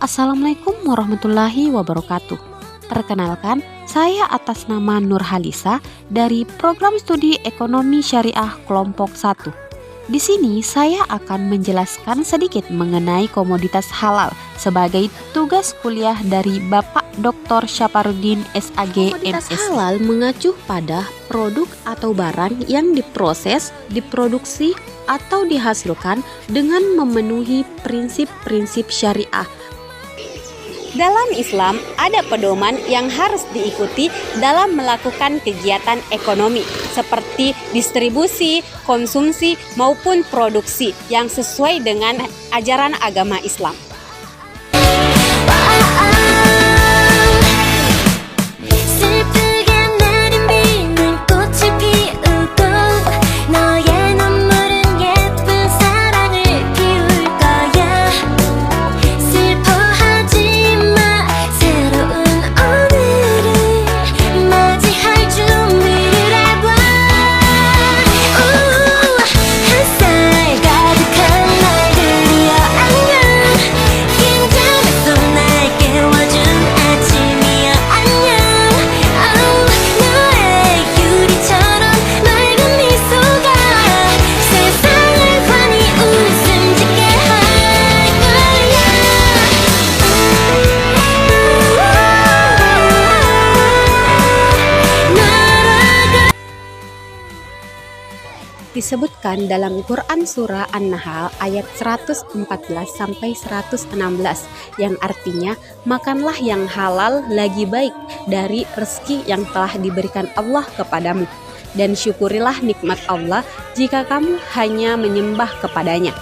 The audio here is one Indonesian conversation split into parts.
Assalamualaikum warahmatullahi wabarakatuh. Perkenalkan, saya atas nama Nur Halisa dari Program Studi Ekonomi Syariah Kelompok 1. Di sini saya akan menjelaskan sedikit mengenai komoditas halal sebagai tugas kuliah dari Bapak Dr. Syaparudin SAG Komoditas MSc. halal mengacu pada produk atau barang yang diproses, diproduksi, atau dihasilkan dengan memenuhi prinsip-prinsip syariah. Dalam Islam, ada pedoman yang harus diikuti dalam melakukan kegiatan ekonomi, seperti distribusi, konsumsi, maupun produksi yang sesuai dengan ajaran agama Islam. Disebutkan dalam Quran Surah An-Nahl ayat 114-116 yang artinya makanlah yang halal lagi baik dari rezeki yang telah diberikan Allah kepadamu, dan syukurilah nikmat Allah jika kamu hanya menyembah kepadanya.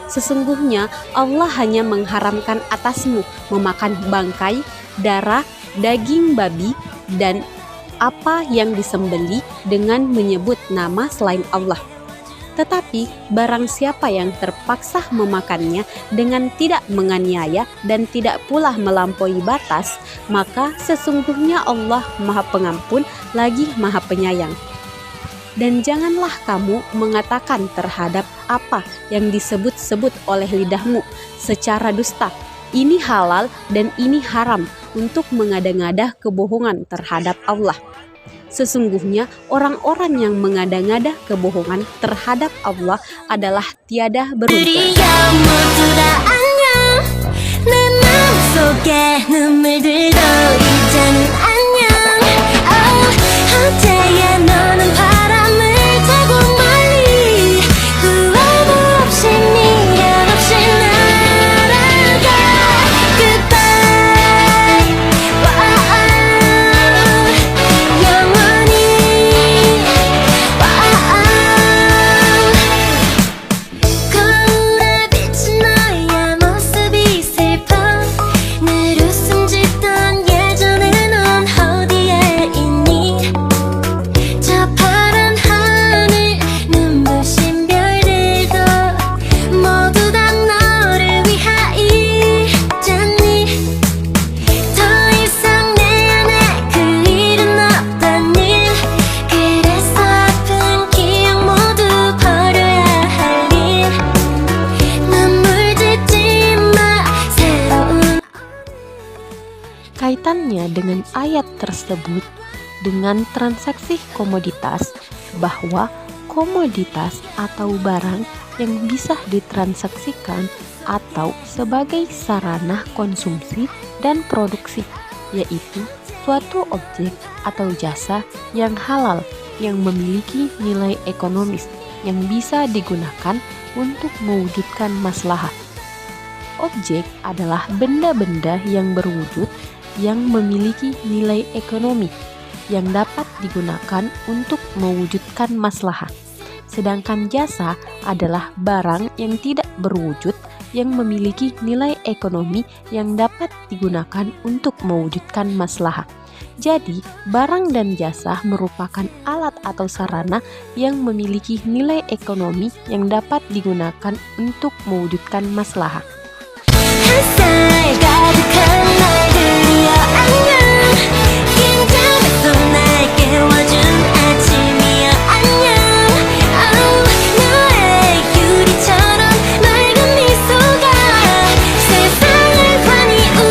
Sesungguhnya Allah hanya mengharamkan atasmu memakan bangkai, darah, daging babi, dan apa yang disembelih dengan menyebut nama selain Allah. Tetapi barang siapa yang terpaksa memakannya dengan tidak menganiaya dan tidak pula melampaui batas, maka sesungguhnya Allah Maha Pengampun lagi Maha Penyayang. Dan janganlah kamu mengatakan terhadap apa yang disebut-sebut oleh lidahmu secara dusta, ini halal dan ini haram, untuk mengada-ngada kebohongan terhadap Allah. Sesungguhnya orang-orang yang mengada-ngada kebohongan terhadap Allah adalah tiada beruntung. Kaitannya dengan ayat tersebut dengan transaksi komoditas, bahwa komoditas atau barang yang bisa ditransaksikan atau sebagai sarana konsumsi dan produksi, yaitu suatu objek atau jasa yang halal yang memiliki nilai ekonomis yang bisa digunakan untuk mewujudkan maslahat. Objek adalah benda-benda yang berwujud yang memiliki nilai ekonomi yang dapat digunakan untuk mewujudkan maslahat. Sedangkan jasa adalah barang yang tidak berwujud yang memiliki nilai ekonomi yang dapat digunakan untuk mewujudkan maslahat. Jadi, barang dan jasa merupakan alat atau sarana yang memiliki nilai ekonomi yang dapat digunakan untuk mewujudkan maslahat. 유리처럼 맑은 미소가 세상을 환히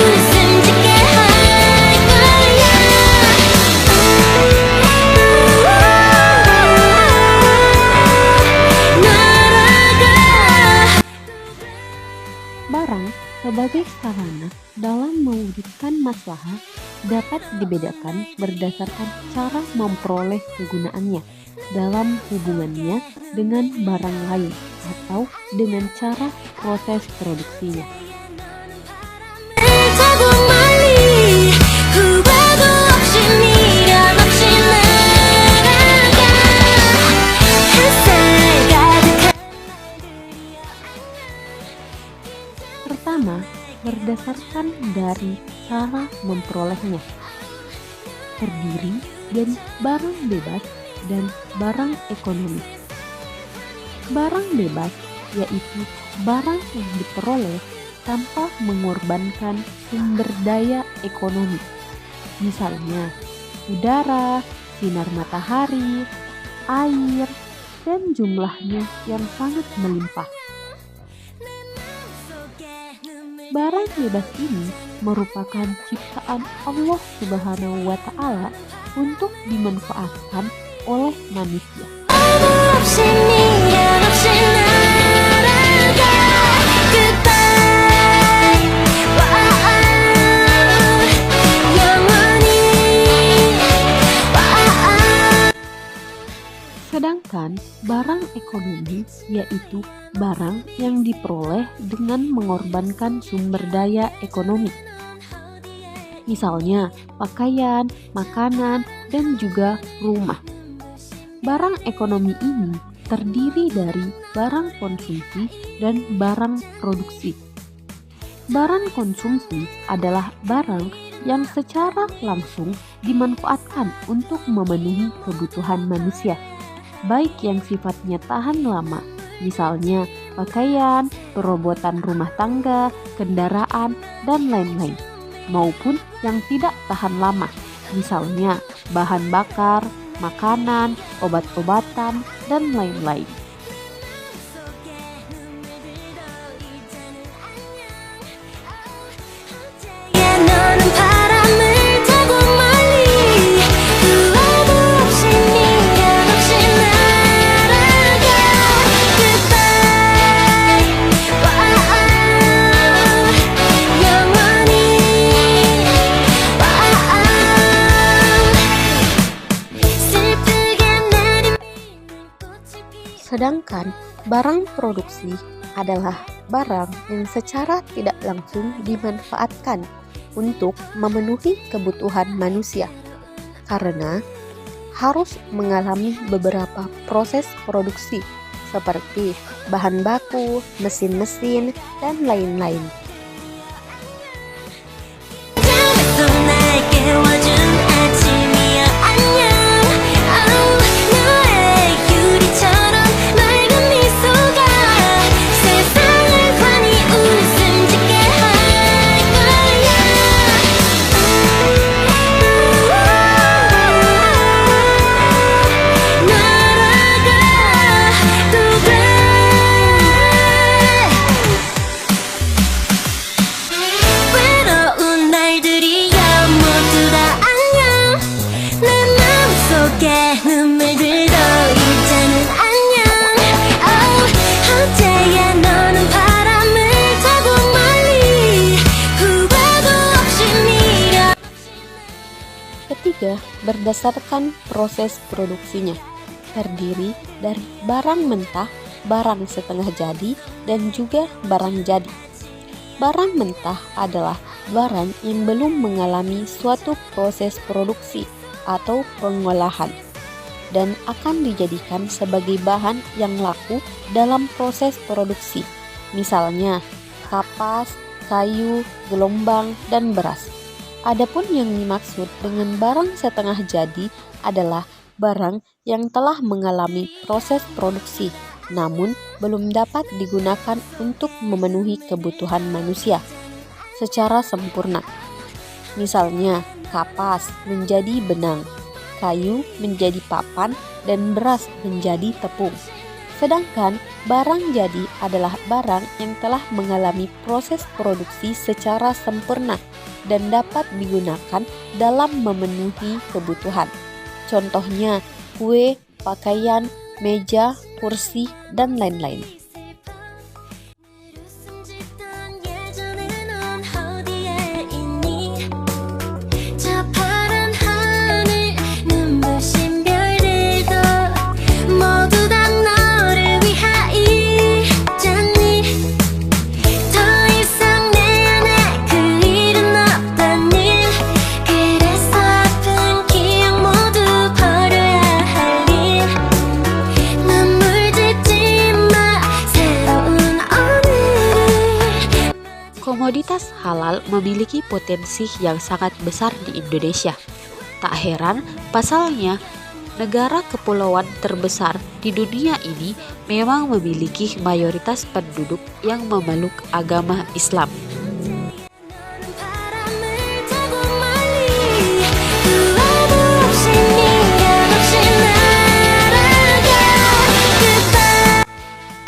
sebagai sarana dalam mewujudkan maslahah dapat dibedakan berdasarkan cara memperoleh kegunaannya dalam hubungannya dengan barang lain atau dengan cara proses produksinya. Pertama, berdasarkan dari cara memperolehnya, terdiri dari barang bebas dan barang ekonomi. Barang bebas yaitu barang yang diperoleh tanpa mengorbankan sumber daya ekonomi, misalnya udara, sinar matahari, air, dan jumlahnya yang sangat melimpah. Barang bebas ini merupakan ciptaan Allah Subhanahu wa Ta'ala untuk dimanfaatkan oleh manusia. Sedangkan barang ekonomi yaitu barang yang diperoleh dengan mengorbankan sumber daya ekonomi. Misalnya pakaian, makanan, dan juga rumah. Barang ekonomi ini terdiri dari barang konsumsi dan barang produksi. Barang konsumsi adalah barang yang secara langsung dimanfaatkan untuk memenuhi kebutuhan manusia, baik yang sifatnya tahan lama, misalnya pakaian, perobotan rumah tangga, kendaraan, dan lain-lain, maupun yang tidak tahan lama, misalnya bahan bakar, makanan, obat-obatan, dan lain-lain. Sedangkan barang produksi adalah barang yang secara tidak langsung dimanfaatkan untuk memenuhi kebutuhan manusia, karena harus mengalami beberapa proses produksi seperti bahan baku, mesin-mesin, dan lain-lain. Ketiga, berdasarkan proses produksinya, terdiri dari barang mentah, barang setengah jadi, dan juga barang jadi. Barang mentah adalah barang yang belum mengalami suatu proses produksi atau pengolahan dan akan dijadikan sebagai bahan yang laku dalam proses produksi, misalnya kapas, kayu, gelombang, dan beras. Adapun yang dimaksud dengan barang setengah jadi adalah barang yang telah mengalami proses produksi namun belum dapat digunakan untuk memenuhi kebutuhan manusia secara sempurna. Misalnya, kapas menjadi benang, kayu menjadi papan, dan beras menjadi tepung. Sedangkan barang jadi adalah barang yang telah mengalami proses produksi secara sempurna dan dapat digunakan dalam memenuhi kebutuhan. Contohnya, kue, pakaian, meja, kursi, dan lain-lain. Komoditas halal memiliki potensi yang sangat besar di Indonesia. Tak heran, pasalnya, negara kepulauan terbesar di dunia ini memang memiliki mayoritas penduduk yang memeluk agama Islam.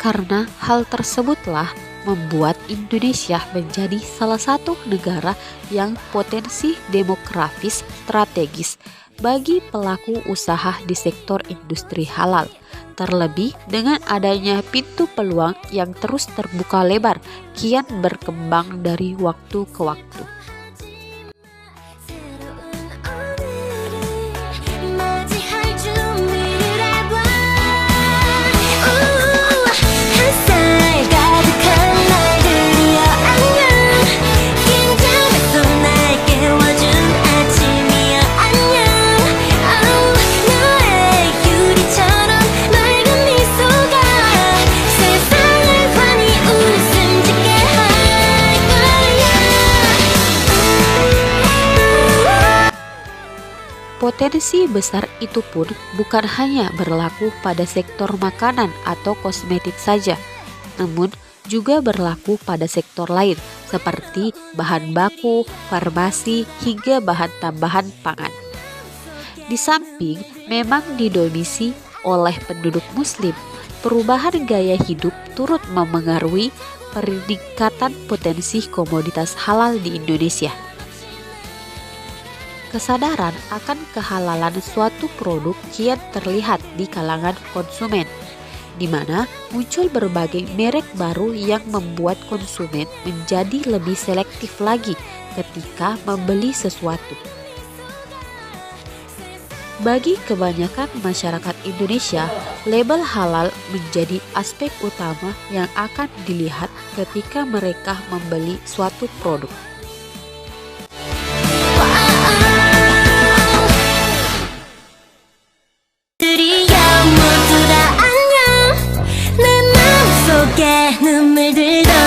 Karena hal tersebutlah membuat Indonesia menjadi salah satu negara yang potensi demografis strategis bagi pelaku usaha di sektor industri halal. Terlebih dengan adanya pintu peluang yang terus terbuka lebar, kian berkembang dari waktu ke waktu. Potensi besar itu pun bukan hanya berlaku pada sektor makanan atau kosmetik saja, namun juga berlaku pada sektor lain seperti bahan baku, farmasi, hingga bahan tambahan pangan. Di samping memang didominasi oleh penduduk muslim, perubahan gaya hidup turut memengaruhi peningkatan potensi komoditas halal di Indonesia. Kesadaran akan kehalalan suatu produk kian terlihat di kalangan konsumen, di mana muncul berbagai merek baru yang membuat konsumen menjadi lebih selektif lagi ketika membeli sesuatu. Bagi kebanyakan masyarakat Indonesia, label halal menjadi aspek utama yang akan dilihat ketika mereka membeli suatu produk. 눈물 들던